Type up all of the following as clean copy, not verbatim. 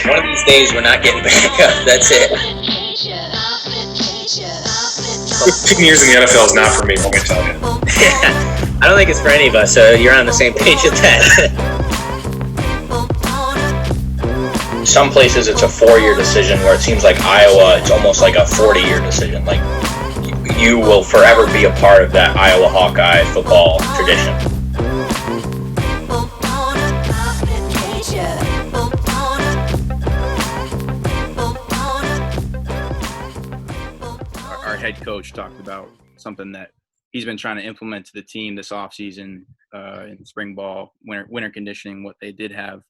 One of these days we're not getting back up. That's it. 15 years in the NFL is not for me, let me tell you. I don't think it's for any of us, so you're on the same page with that. Some places it's a 4-year decision, where it seems like Iowa, it's almost like a 40-year decision. Like, you will forever be a part of that Iowa Hawkeye football tradition. Our head coach talked about something that he's been trying to implement to the team this offseason in spring ball, winter conditioning, what they did have.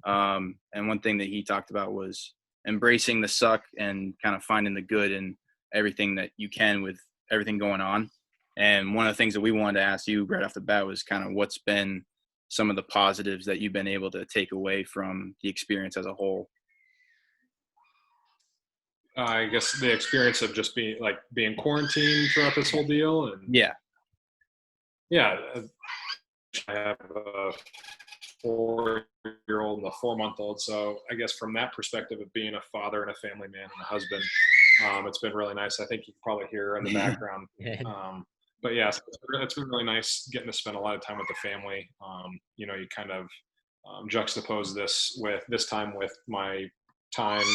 And one thing that he talked about was embracing the suck and kind of finding the good in everything that you can with everything going on. And one of the things that we wanted to ask you right off the bat was kind of what's been some of the positives that you've been able to take away from the experience as a whole. I guess the experience of just being quarantined throughout this whole deal. And Yeah. I have a 4-year-old and a 4-month-old. So I guess from that perspective of being a father and a family man and a husband, it's been really nice. I think you can probably hear in the background. But yeah, it's been really nice getting to spend a lot of time with the family. You kind of juxtapose this time with my time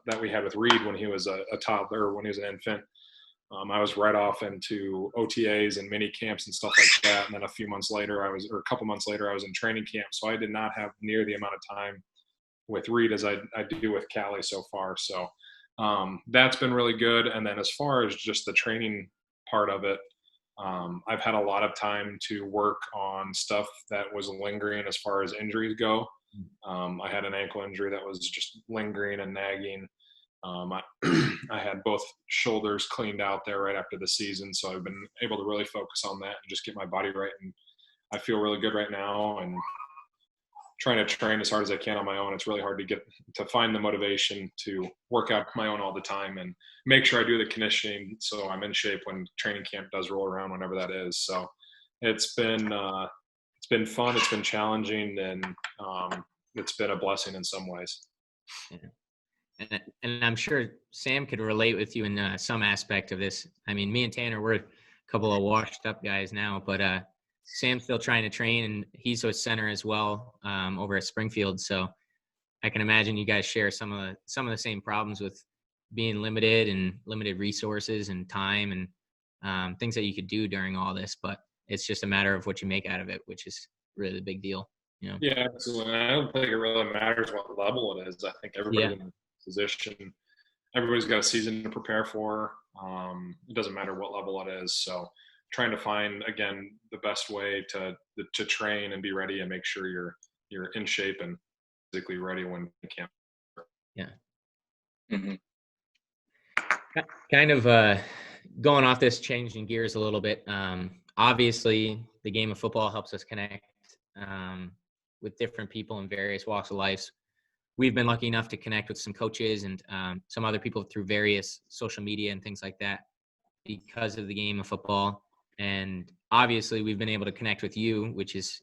that we had with Reed when he was a toddler, when he was an infant. I was right off into OTAs and mini camps and stuff like that. And then a couple months later, I was in training camp. So I did not have near the amount of time with Reed as I do with Callie so far. So that's been really good. And then as far as just the training part of it, I've had a lot of time to work on stuff that was lingering as far as injuries go. I had an ankle injury that was just lingering and nagging. I had both shoulders cleaned out there right after the season, so I've been able to really focus on that and just get my body right. And I feel really good right now, and trying to train as hard as I can on my own. It's really hard to find the motivation to work out my own all the time and make sure I do the conditioning so I'm in shape when training camp does roll around, whenever that is. So it's been fun, it's been challenging, and it's been a blessing in some ways. Yeah. And I'm sure Sam could relate with you in some aspect of this. I mean, me and Tanner, we're a couple of washed up guys now, but Sam's still trying to train, and he's a center as well over at Springfield. So I can imagine you guys share some of the same problems with being limited and limited resources and time and things that you could do during all this. But it's just a matter of what you make out of it, which is really the big deal. Yeah, absolutely. I don't think it really matters what level it is. I think everybody's in a position. Everybody's got a season to prepare for. It doesn't matter what level it is. So trying to find, again, the best way to train and be ready and make sure you're in shape and physically ready when you can. Yeah. Mm-hmm. Kind of going off this, changing gears a little bit. Obviously, the game of football helps us connect with different people in various walks of life. We've been lucky enough to connect with some coaches and some other people through various social media and things like that because of the game of football. And obviously, we've been able to connect with you, which is,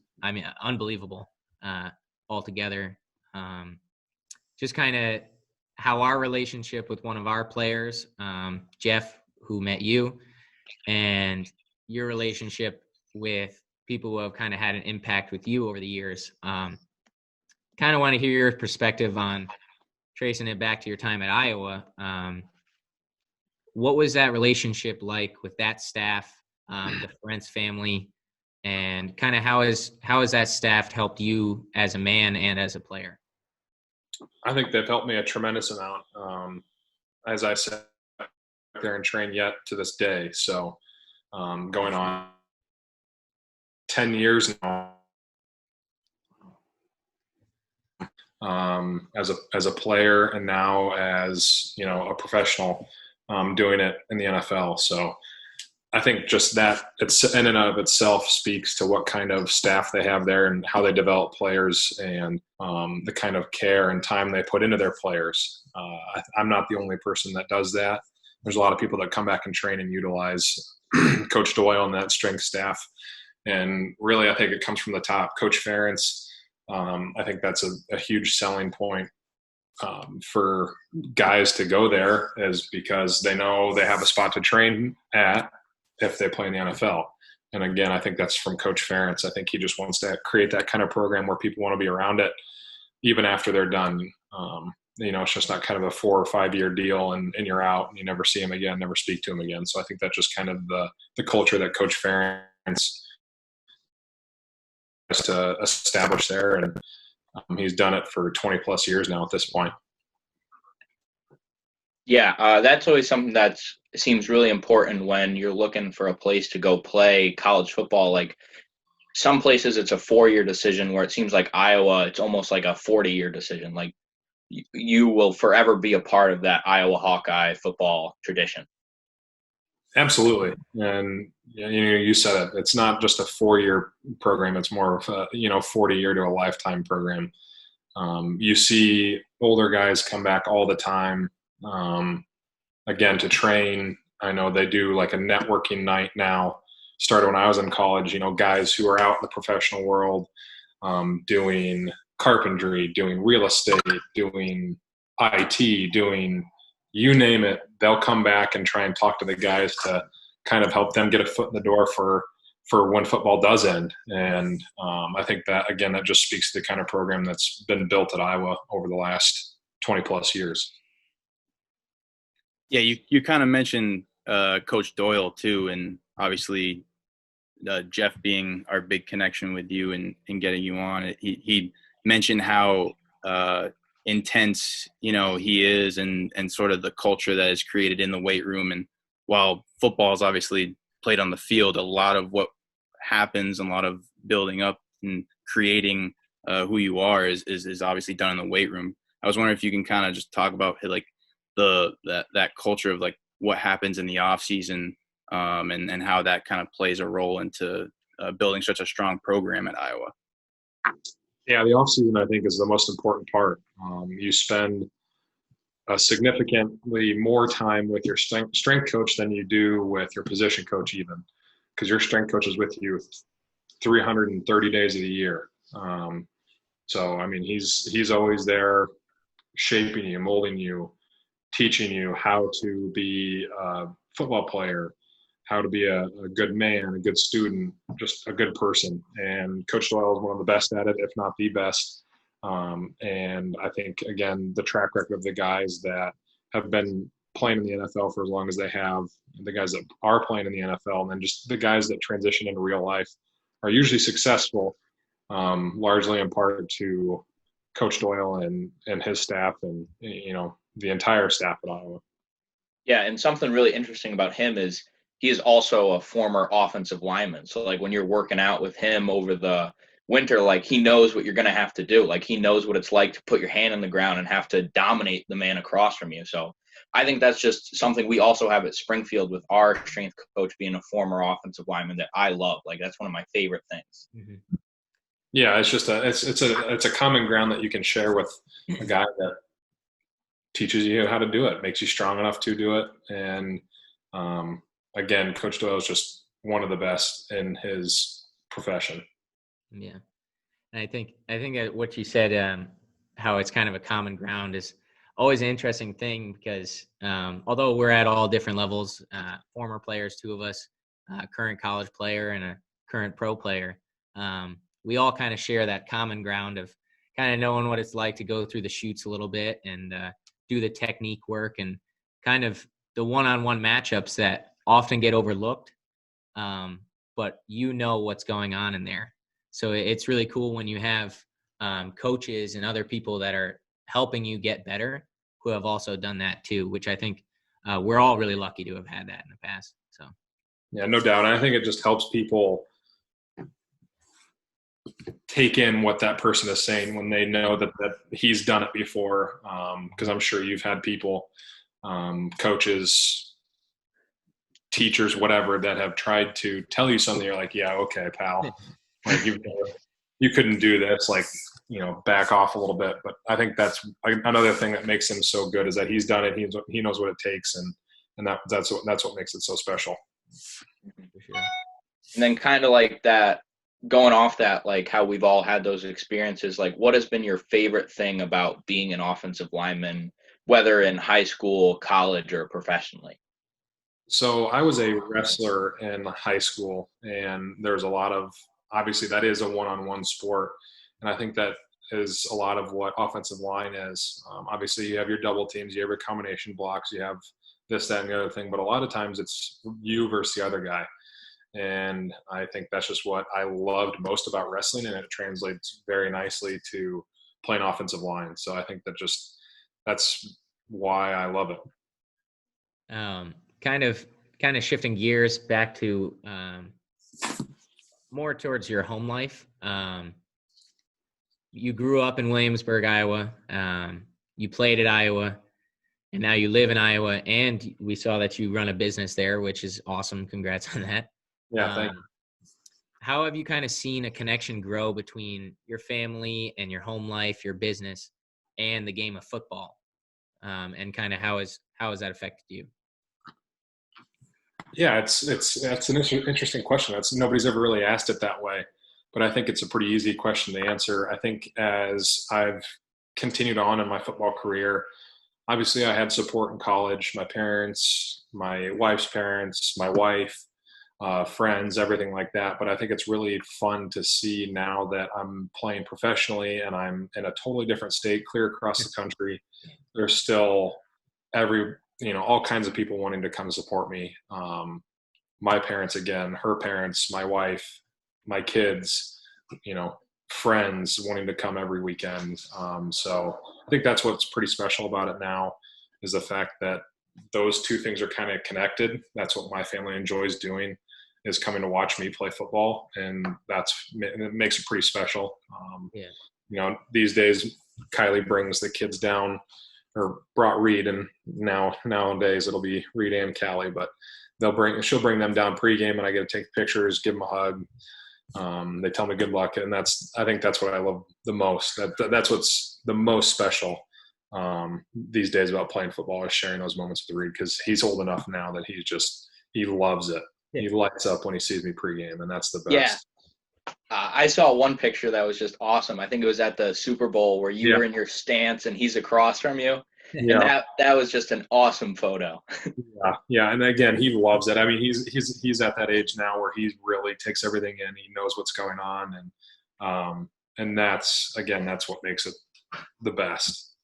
unbelievable altogether. Just kind of how our relationship with one of our players, Jeff, who met you, and your relationship with people who have kind of had an impact with you over the years. Kind of want to hear your perspective on tracing it back to your time at Iowa. What was that relationship like with that staff, the Ferentz family, and kind of how has that staff helped you as a man and as a player? I think they've helped me a tremendous amount. As I said, there and train yet to this day. So going on 10 years now as a player, and now as a professional doing it in the NFL. So I think just that it's in and of itself speaks to what kind of staff they have there and how they develop players and the kind of care and time they put into their players. I'm not the only person that does that. There's a lot of people that come back and train and utilize Coach Doyle and that strength staff. And really, I think it comes from the top. Coach Ferentz, I think that's a huge selling point for guys to go there is because they know they have a spot to train at if they play in the NFL. And again, I think that's from Coach Ferentz. I think he just wants to create that kind of program where people want to be around it even after they're done. It's just not kind of a 4 or 5 year deal and you're out and you never see him again, never speak to him again. So I think that's just kind of the culture that Coach Ferentz has to establish there. And he's done it for 20 plus years now at this point. Yeah, that's always something that seems really important when you're looking for a place to go play college football. Like some places it's a 4-year decision, where it seems like Iowa, it's almost like a 40-year decision. Like you will forever be a part of that Iowa Hawkeye football tradition. Absolutely. And you said it, it's not just a 4-year program. It's more of a, 40-year to a lifetime program. You see older guys come back all the time. Again, to train. I know they do like a networking night now. Started when I was in college, guys who are out in the professional world, doing carpentry, doing real estate, doing IT, doing you name it. They'll come back and try and talk to the guys to kind of help them get a foot in the door for when football does end. And I think that, again, that just speaks to the kind of program that's been built at Iowa over the last 20 plus years. Yeah, you kind of mentioned Coach Doyle too, and obviously Jeff being our big connection with you and getting you on. He mentioned how intense he is, and sort of the culture that is created in the weight room. And while football is obviously played on the field, a lot of what happens and a lot of building up and creating who you are is obviously done in the weight room. I was wondering if you can kind of just talk about like that culture of like what happens in the off season, and how that kind of plays a role into building such a strong program at Iowa. Yeah, the off season I think is the most important part. You spend significantly more time with your strength coach than you do with your position coach, even because your strength coach is with you 330 days of the year. So I mean, he's always there, shaping you, molding you, teaching you how to be a football player, how to be a good man, a good student, just a good person. And Coach Doyle is one of the best at it, if not the best. And I think, again, the track record of the guys that have been playing in the NFL for as long as they have, the guys that are playing in the NFL, and then just the guys that transition into real life are usually successful, largely in part to Coach Doyle and his staff and, the entire staff at Iowa. Yeah, and something really interesting about him is he is also a former offensive lineman. So, like, when you're working out with him over the winter, like, he knows what you're going to have to do. Like, he knows what it's like to put your hand in the ground and have to dominate the man across from you. So I think that's just something we also have at Springfield with our strength coach being a former offensive lineman that I love. Like, that's one of my favorite things. Mm-hmm. Yeah, it's just it's a common ground that you can share with a guy that teaches you how to do it, makes you strong enough to do it. And again, Coach Doyle is just one of the best in his profession. Yeah. And I think what you said, how it's kind of a common ground, is always an interesting thing because although we're at all different levels, former players, 2 of us, current college player and a current pro player, we all kind of share that common ground of kind of knowing what it's like to go through the chutes a little bit and do the technique work and kind of the one-on-one matchups that often get overlooked, but what's going on in there. So it's really cool when you have coaches and other people that are helping you get better who have also done that too, which I think we're all really lucky to have had that in the past. So yeah, no doubt. And I think it just helps people take in what that person is saying when they know that he's done it before. Because I'm sure you've had people, coaches, teachers, whatever, that have tried to tell you something. You're like, yeah, okay, pal. Like you couldn't do this. Like, back off a little bit. But I think that's another thing that makes him so good is that he's done it. He knows what it takes, and that's what makes it so special. for sure. And then kind of like that going off that, like how we've all had those experiences, like what has been your favorite thing about being an offensive lineman, whether in high school, college, or professionally? So I was a wrestler in high school, and there's a lot of, obviously that is a one-on-one sport, and I think that is a lot of what offensive line is. Obviously, you have your double teams, you have your combination blocks, you have this, that, and the other thing, but a lot of times it's you versus the other guy. And I think that's just what I loved most about wrestling, and it translates very nicely to playing offensive line. So I think that's why I love it. Um, kind of shifting gears back to more towards your home life. You grew up in Williamsburg, Iowa. You played at Iowa, and now you live in Iowa. And we saw that you run a business there, which is awesome. Congrats on that. Yeah, thank you. How have you kind of seen a connection grow between your family and your home life, your business, and the game of football? And kind of how has that affected you? Yeah, it's an interesting question. Nobody's ever really asked it that way, but I think it's a pretty easy question to answer. I think as I've continued on in my football career, obviously I had support in college, my parents, my wife's parents, my wife, friends, everything like that. But I think it's really fun to see now that I'm playing professionally and I'm in a totally different state, clear across the country. There's still all kinds of people wanting to come support me. My parents, again, her parents, my wife, my kids, friends wanting to come every weekend. So I think that's what's pretty special about it now, is the fact that those two things are kind of connected. That's what my family enjoys doing, is coming to watch me play football. And it makes it pretty special. These days, Kylie brings the kids down, or brought Reed, and nowadays it'll be Reed and Callie, but she'll bring them down pregame, and I get to take pictures, give them a hug. They tell me good luck, and I think that's what I love the most. That's what's the most special these days about playing football, is sharing those moments with Reed, because he's old enough now that he loves it. Yeah. He lights up when he sees me pregame, and that's the best. Yeah. I saw one picture that was just awesome. I think it was at the Super Bowl where you were in your stance and he's across from you. Yeah. And that was just an awesome photo. Yeah. And again, he loves it. I mean, he's at that age now where he really takes everything in. He knows what's going on, and that's what makes it the best.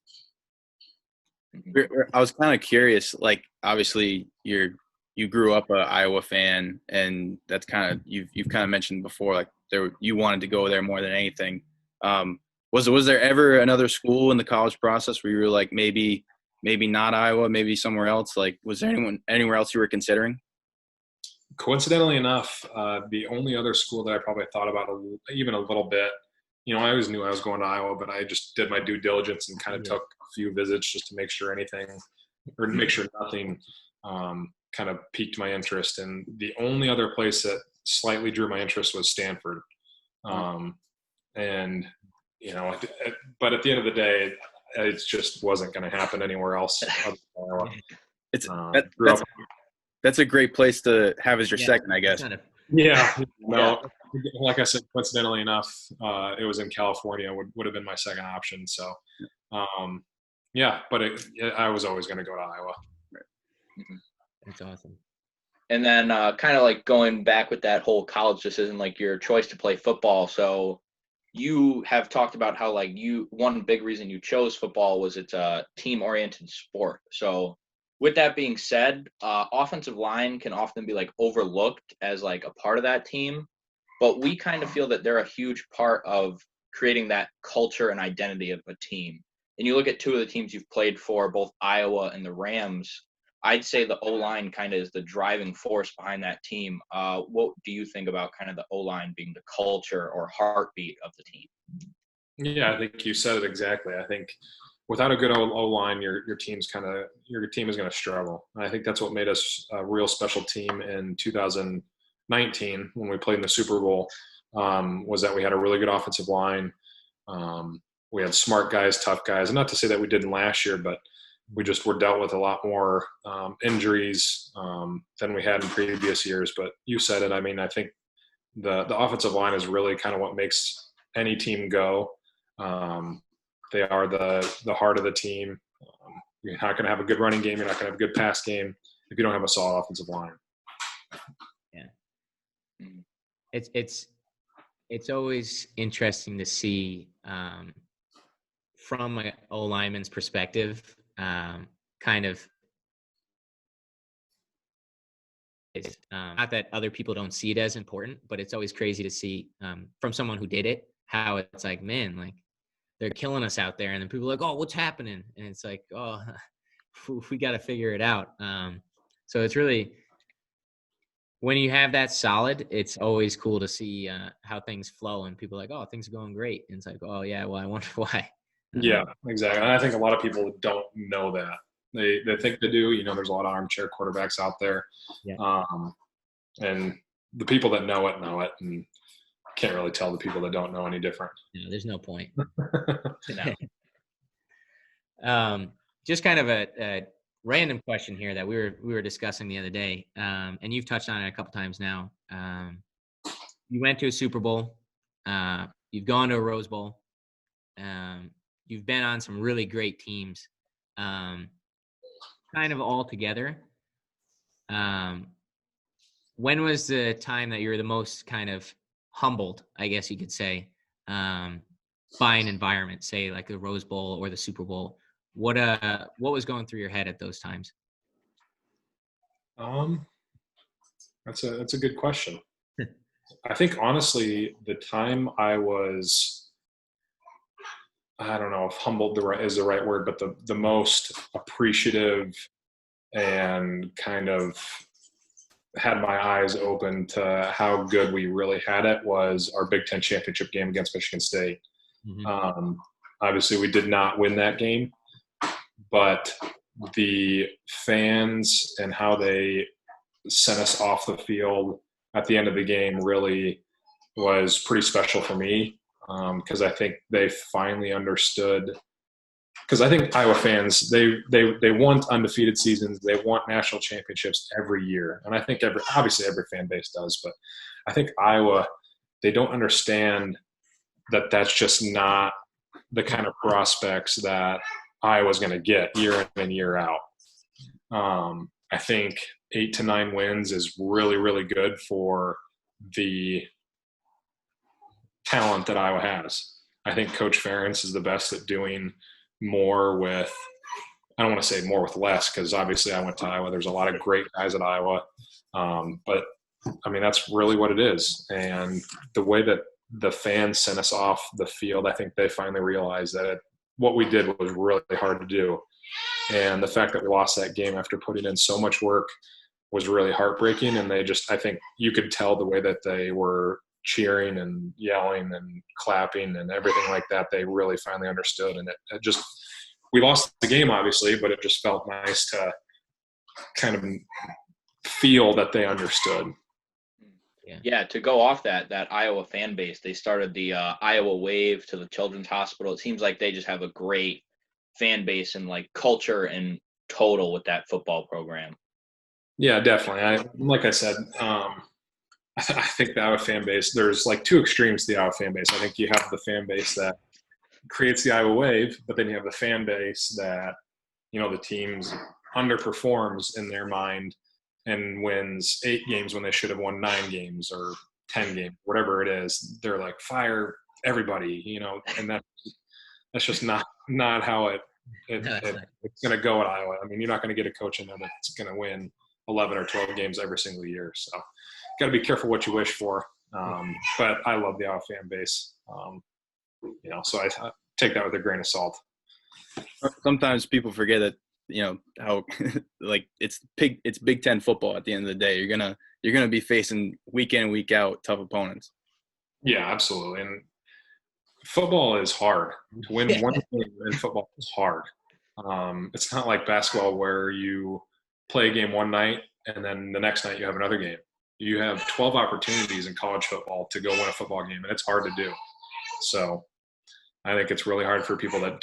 I was kind of curious. Like, obviously, you grew up an Iowa fan, and that's kind of you've kind of mentioned before, like you wanted to go there more than anything. Was there ever another school in the college process where you were like, maybe not Iowa, maybe somewhere else? Like, was there anywhere else you were considering? Coincidentally enough, the only other school that I probably thought about even a little bit, I always knew I was going to Iowa, but I just did my due diligence and kind of took a few visits just to make sure nothing kind of piqued my interest. And the only other place that slightly drew my interest was Stanford. But at the end of the day, it just wasn't going to happen anywhere else. That's a great place to have as your second, I guess. Like I said, coincidentally enough, it was in California, would have been my second option. So, but I was always going to go to Iowa. Mm-hmm. That's awesome. And then kind of like going back with that whole college decision, like your choice to play football. So you have talked about how one big reason you chose football was it's a team-oriented sport. So with that being said, offensive line can often be like overlooked as like a part of that team, but we kind of feel that they're a huge part of creating that culture and identity of a team. And you look at two of the teams you've played for, both Iowa and the Rams. I'd say the O-line kind of is the driving force behind that team. What do you think about kind of the O-line being the culture or heartbeat of the team? Yeah, I think you said it exactly. I think without a good O-line, your team is going to struggle. And I think that's what made us a real special team in 2019 when we played in the Super Bowl, was that we had a really good offensive line. We had smart guys, tough guys. And not to say that we didn't last year, but we just were dealt with a lot more injuries than we had in previous years. But you said it. I mean, I think the offensive line is really kind of what makes any team go. They are the heart of the team. You're not going to have a good running game. You're not going to have a good pass game if you don't have a solid offensive line. Yeah. It's always interesting to see from an O lineman's perspective, kind of. Not that other people don't see it as important, but it's always crazy to see from someone who did it, how it's like, man, like they're killing us out there. And then people are like, oh, what's happening? And it's like, oh, we got to figure it out. So it's really, when you have that solid, it's always cool to see how things flow, and people are like, oh, things are going great. And it's like, oh yeah, well, I wonder why. Yeah, exactly. And I think a lot of people don't know that. They think they do. There's a lot of armchair quarterbacks out there. Yeah. And the people that know it, and can't really tell the people that don't know any different. No, there's no point. Just kind of a random question here that we were discussing the other day, and you've touched on it a couple times now. You went to a Super Bowl. You've gone to a Rose Bowl. You've been on some really great teams, kind of all together. When was the time that you were the most kind of humbled, I guess you could say, by an environment, say like the Rose Bowl or the Super Bowl? What was going through your head at those times? That's a good question. I think honestly, the time I was, I don't know if humbled is the right word, but the most appreciative and kind of had my eyes open to how good we really had it was our Big Ten championship game against Michigan State. Mm-hmm. Obviously, we did not win that game, but the fans and how they sent us off the field at the end of the game really was pretty special for me, because I think they finally understood. Because I think Iowa fans, they want undefeated seasons, they want national championships every year, and I think obviously every fan base does, but I think Iowa, they don't understand that that's just not the kind of prospects that Iowa's going to get year in and year out. I think 8 to 9 wins is really, really good for the talent that Iowa has. I think Coach Ferentz is the best at doing more with, I don't want to say more with less, because obviously I went to Iowa. There's a lot of great guys at Iowa. But, I mean, that's really what it is. And the way that the fans sent us off the field, I think they finally realized that what we did was really hard to do. And the fact that we lost that game after putting in so much work was really heartbreaking. And I think you could tell the way that they were cheering and yelling and clapping and everything like that, they really finally understood. And it just, we lost the game obviously, but it just felt nice to kind of feel that they understood. Yeah, to go off that Iowa fan base, they started the Iowa Wave to the Children's Hospital. It seems like they just have a great fan base and like culture in total with that football program. Yeah, definitely. Like I said, I think the Iowa fan base, there's like two extremes to the Iowa fan base. I think you have the fan base that creates the Iowa Wave, but then you have the fan base that, the teams underperforms in their mind and wins 8 games when they should have won 9 games or 10 games, whatever it is. They're like, fire everybody, and that's just not how it's going to go at Iowa. I mean, you're not going to get a coach in there that's going to win 11 or 12 games every single year. So got to be careful what you wish for. But I love the Iowa fan base. So I take that with a grain of salt. Sometimes people forget that, how like it's Big Ten football at the end of the day. You're gonna be facing week in and week out tough opponents. Yeah, absolutely. And football is hard. To win one game in football is hard. It's not like basketball where you play a game one night and then the next night you have another game. You have 12 opportunities in college football to go win a football game, and it's hard to do. So I think it's really hard for people that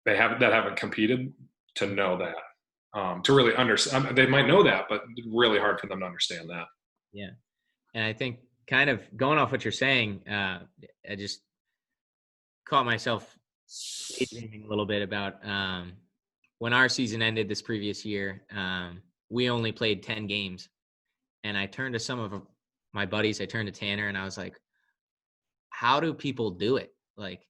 haven't competed to know that, to really understand. They might know that, but really hard for them to understand that. Yeah. And I think kind of going off what you're saying, I just caught myself daydreaming a little bit about when our season ended this previous year. We only played 10 games. And I turned to some of my buddies. I turned to Tanner, and I was like, how do people do it? Like,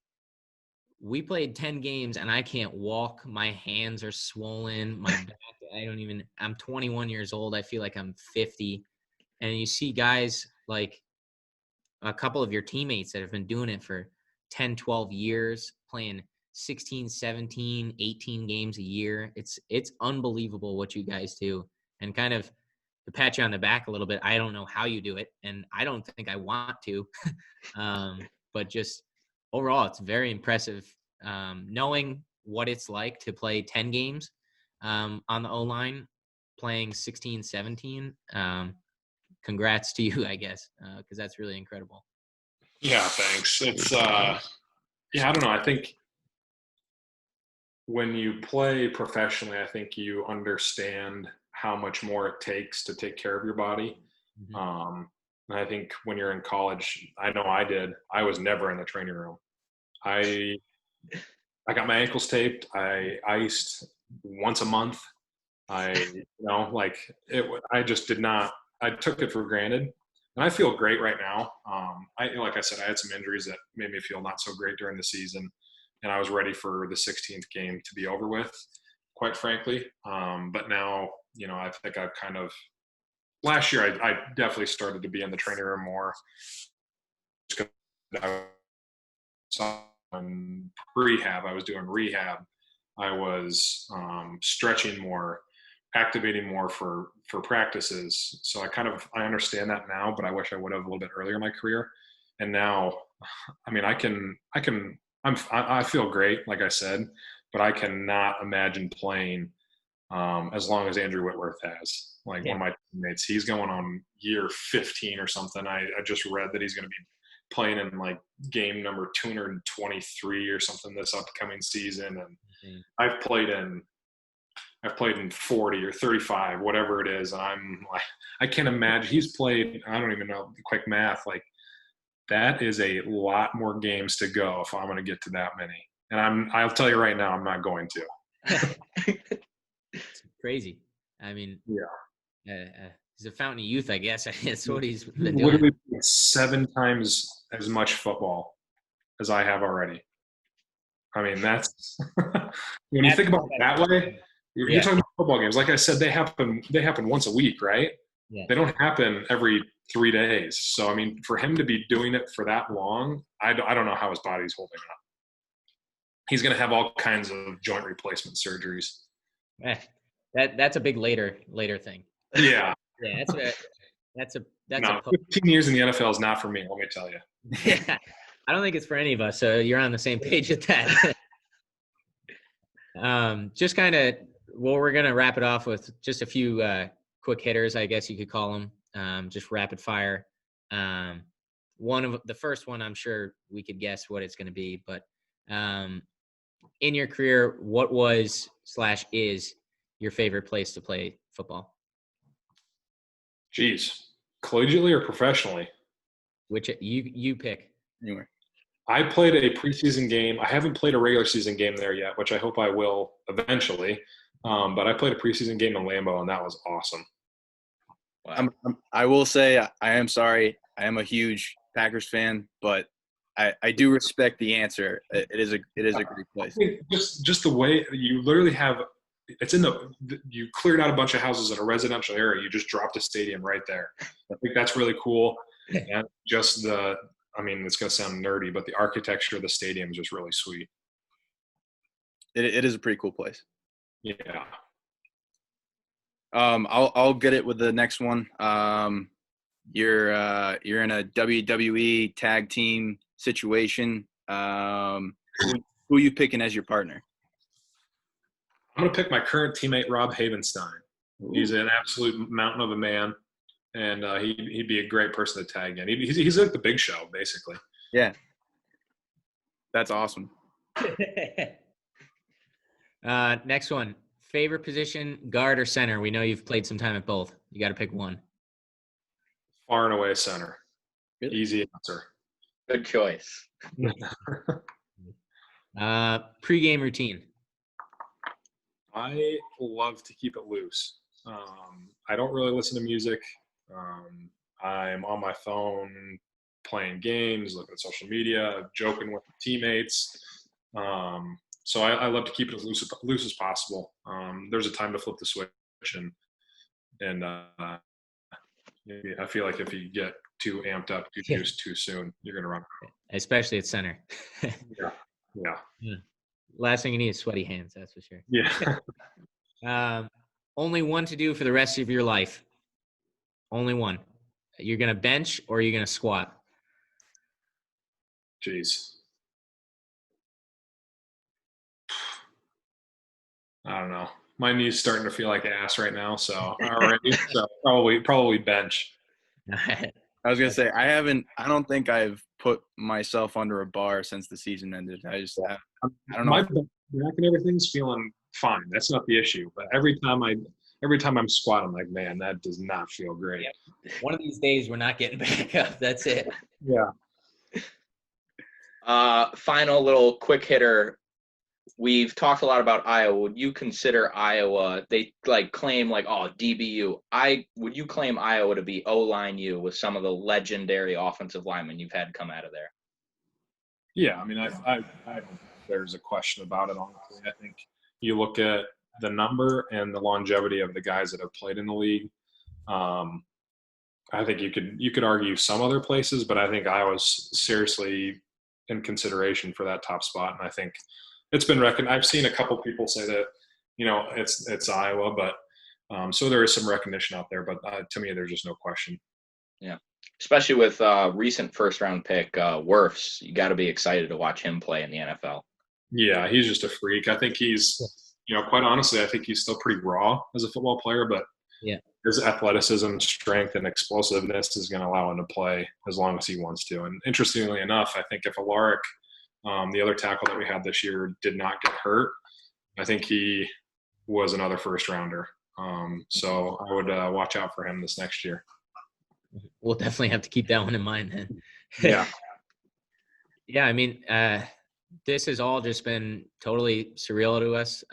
we played 10 games and I can't walk. My hands are swollen. My back, I'm 21 years old. I feel like I'm 50. And you see guys like a couple of your teammates that have been doing it for 10, 12 years, playing 16, 17, 18 games a year. It's unbelievable what you guys do. And kind of to pat you on the back a little bit, I don't know how you do it. And I don't think I want to. But just overall, it's very impressive knowing what it's like to play 10 games on the O-line, playing 16, 17. Congrats to you, I guess, because that's really incredible. Yeah, thanks. It's, I don't know. I think when you play professionally, I think you understand how much more it takes to take care of your body. Mm-hmm. And I think when you're in college, I know I did. I was never in the training room. I got my ankles taped. I iced once a month. I just did not. I took it for granted, and I feel great right now. Like I said, I had some injuries that made me feel not so great during the season, and I was ready for the 16th game to be over with, quite frankly. But now, I think I've kind of. Last year, I definitely started to be in the training room more. I was in rehab. I was doing rehab. I was stretching more, activating more for practices. So I understand that now, but I wish I would have a little bit earlier in my career. And now, I mean, I feel great, like I said, but I cannot imagine playing as long as Andrew Whitworth has. Like one of my teammates, he's going on year 15 or something. I just read that he's going to be playing in like game number 223 or something this upcoming season. And I've played in 40 or 35, whatever it is. And I'm like, I can't imagine he's played, I don't even know the quick math. Like that is a lot more games to go if I'm going to get to that many. And I'll tell you right now, I'm not going to. It's crazy. I mean, yeah. He's a fountain of youth, I guess. That's what he's been doing. Literally 7 times as much football as I have already. I mean, that's when you think about it that way. You're talking about football games. Like I said, they happen once a week, right? Yeah. They don't happen every 3 days. So I mean, for him to be doing it for that long, I don't know how his body's holding up. He's going to have all kinds of joint replacement surgeries. That's a big later thing. Yeah. Yeah, that's 15 years in the NFL is not for me, let me tell you. Yeah, I don't think it's for any of us, so you're on the same page with that. Just kind of, we're going to wrap it off with just a few quick hitters, I guess you could call them, just rapid fire. The first one, I'm sure we could guess what it's going to be, but in your career, what was / is your favorite place to play football? Jeez, collegiately or professionally? Which you pick. Anyway, I played a preseason game. I haven't played a regular season game there yet, which I hope I will eventually. But I played a preseason game in Lambeau, and that was awesome. Wow. I will say I am sorry. I am a huge Packers fan, but I do respect the answer. It is a great place. Just the way you literally have. It's you cleared out a bunch of houses in a residential area. You just dropped a stadium right there. I think that's really cool. And just it's going to sound nerdy, but the architecture of the stadium is just really sweet. It is a pretty cool place. Yeah. I'll get it with the next one. You're in a WWE tag team situation. Who are you picking as your partner? I'm going to pick my current teammate, Rob Havenstein. Ooh. He's an absolute mountain of a man, and he'd be a great person to tag in. He's like the Big Show, basically. Yeah. That's awesome. Next one. Favorite position, guard or center? We know you've played some time at both. You got to pick one. far and away center. Really? Easy answer. Good choice. Pre-game routine. I love to keep it loose. I don't really listen to music. I'm on my phone playing games, looking at social media, joking with teammates. So I love to keep it as loose as possible. There's a time to flip the switch, and I feel like if you get too amped up, too juiced too soon, you're going to run. Especially at center. Yeah. Last thing you need is sweaty hands, that's for sure. Yeah. Only one to do for the rest of your life. Only one. You're going to bench or you're going to squat? Jeez. I don't know. My knee's starting to feel like ass right now, so already. So probably bench. I was gonna say I don't think I've put myself under a bar since the season ended. I don't know. My back and everything's feeling fine. That's not the issue. But every time I'm squatting, I'm like, man, that does not feel great. Yep. One of these days we're not getting back up. That's it. Yeah. Final little quick hitter. We've talked a lot about Iowa. Would you consider Iowa, they claim DBU. Would you claim Iowa to be O-line U with some of the legendary offensive linemen you've had come out of there? Yeah, I mean, there's a question about it, honestly. I think you look at the number and the longevity of the guys that have played in the league. I think you could argue some other places, but I think Iowa's seriously in consideration for that top spot, and I think it's been recognized. I've seen a couple people say that, it's Iowa, but so there is some recognition out there. But to me, there's just no question. Yeah, especially with recent first-round pick Wirfs, you got to be excited to watch him play in the NFL. Yeah, he's just a freak. I think he's, quite honestly, I think he's still pretty raw as a football player, but yeah, his athleticism, strength, and explosiveness is going to allow him to play as long as he wants to. And interestingly enough, I think if Alaric, the other tackle that we had this year, did not get hurt, I think he was another first rounder. So I would watch out for him this next year. We'll definitely have to keep that one in mind then. Yeah. Yeah, I mean, this has all just been totally surreal to us.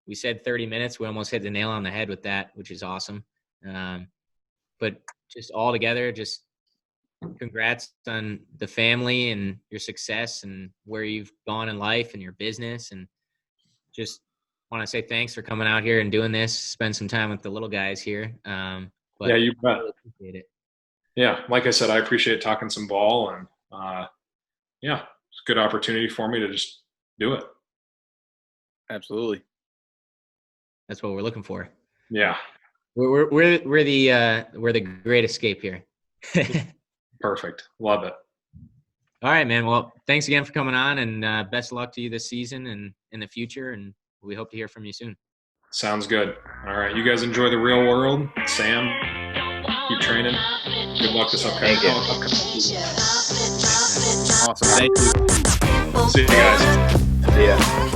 We said 30 minutes. We almost hit the nail on the head with that, which is awesome. But just all together, just congrats on the family and your success and where you've gone in life and your business. And just want to say thanks for coming out here and doing this, spend some time with the little guys here. But yeah, you bet. I really appreciate it. Yeah, like I said, I appreciate talking some ball, and yeah, it's a good opportunity for me to just do it. Absolutely. That's what we're looking for. Yeah. We're the great escape here. Perfect. Love it. All right, man. Well, thanks again for coming on, and best of luck to you this season and in the future. And we hope to hear from you soon. Sounds good. All right. You guys enjoy the real world. Sam, keep training. Good luck this upcoming season. Awesome. Thank you. See you guys. See ya.